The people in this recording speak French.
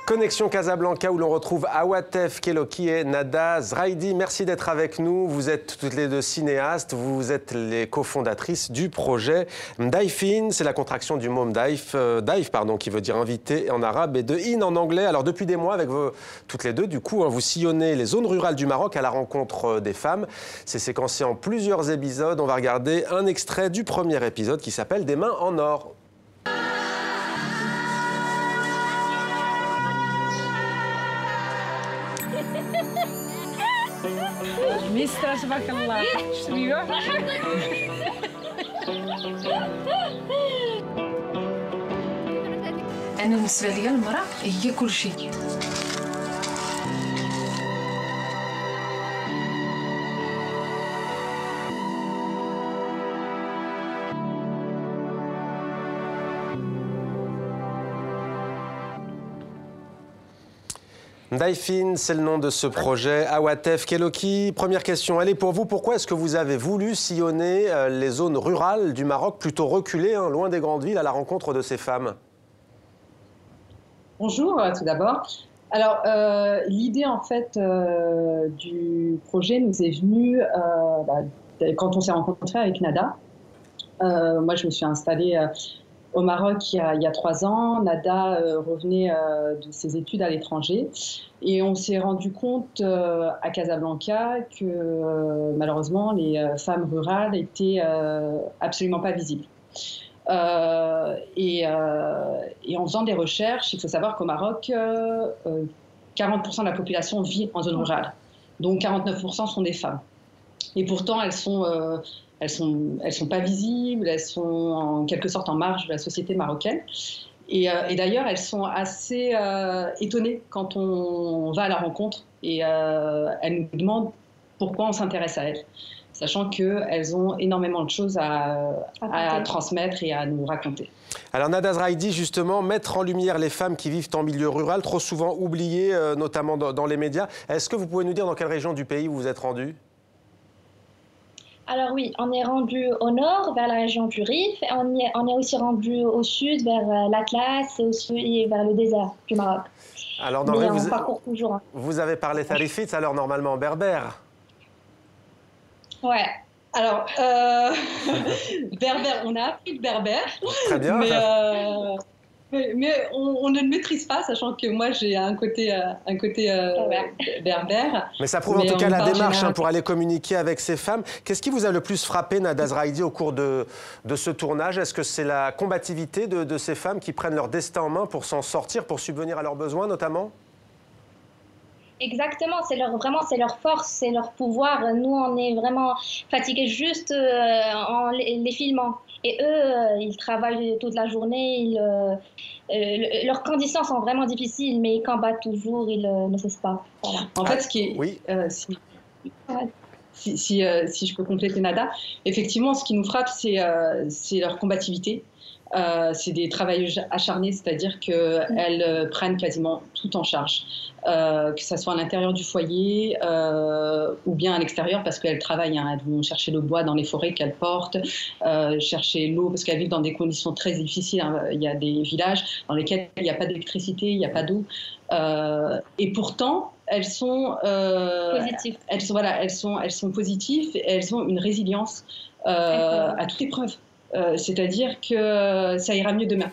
Connexion Casablanca où l'on retrouve Awatef Keloki et Nada Zraidi. Merci d'être avec nous. Vous êtes toutes les deux cinéastes. Vous êtes les cofondatrices du projet Mdaifin. C'est la contraction du mot Mdaif, qui veut dire invité en arabe et de in en anglais. Alors depuis des mois avec vous toutes les deux, du coup, vous sillonnez les zones rurales du Maroc à la rencontre des femmes. C'est séquencé en plusieurs épisodes. On va regarder un extrait du premier épisode qui s'appelle Des mains en or. ميستر تبارك الله شنو انا بالنسبه لي المراه هي كل شيء. Mdaifin, c'est le nom de ce projet. Awatef Keloki, première question, elle est pour vous. Pourquoi est-ce que vous avez voulu sillonner les zones rurales du Maroc, plutôt reculées, loin des grandes villes, à la rencontre de ces femmes? Bonjour, tout d'abord. Alors, l'idée, en fait, du projet nous est venue quand on s'est rencontrés avec Nada. Moi, je me suis installée au Maroc il y a 3 ans. Nada revenait de ses études à l'étranger et on s'est rendu compte à Casablanca que malheureusement les femmes rurales étaient absolument pas visibles. Et en faisant des recherches, il faut savoir qu'au Maroc, 40% de la population vit en zone rurale, donc 49% sont des femmes. Et pourtant, elles sont pas visibles, elles sont en quelque sorte en marge de la société marocaine. Et d'ailleurs, elles sont assez étonnées quand on va à la rencontre et elles nous demandent pourquoi on s'intéresse à elles, sachant qu'elles ont énormément de choses à transmettre et à nous raconter. Alors Nada Zraidi, justement, mettre en lumière les femmes qui vivent en milieu rural, trop souvent oubliées, notamment dans les médias. Est-ce que vous pouvez nous dire dans quelle région du pays vous vous êtes rendu? Alors oui, on est rendu au nord, vers la région du Rif. On est aussi rendu au sud, vers l'Atlas et aussi vers le désert du Maroc. Alors, mais on parcourt toujours. Vous avez parlé tarifit, alors normalement en berbère. Ouais. Alors, berbère, on a appris le berbère. Très bien. Mais on ne le maîtrise pas, sachant que moi j'ai un côté berbère. Mais ça prouve en tout cas la démarche pour aller communiquer avec ces femmes. Qu'est-ce qui vous a le plus frappé, Nada Zraidi, au cours de ce tournage? Est-ce que c'est la combativité de ces femmes qui prennent leur destin en main pour s'en sortir, pour subvenir à leurs besoins notamment? Exactement, c'est leur force, c'est leur pouvoir. Nous, on est vraiment fatigués juste en les filmant. Et eux, ils travaillent toute la journée, leurs conditions sont vraiment difficiles, mais ils combattent toujours, ils ne cessent pas. Voilà. En fait, ce qui est... Oui. Si je peux compléter Nada, effectivement, ce qui nous frappe, c'est leur combativité. C'est des travailleuses acharnées, c'est-à-dire qu'elles prennent quasiment tout en charge, que ce soit à l'intérieur du foyer ou bien à l'extérieur, parce qu'elles travaillent, elles vont chercher le bois dans les forêts qu'elles portent, chercher l'eau, parce qu'elles vivent dans des conditions très difficiles. Il y a des villages dans lesquels il n'y a pas d'électricité, il n'y a pas d'eau. Et pourtant, elles sont positives. Elles sont positives, et elles ont une résilience à toute épreuve. C'est-à-dire que ça ira mieux demain.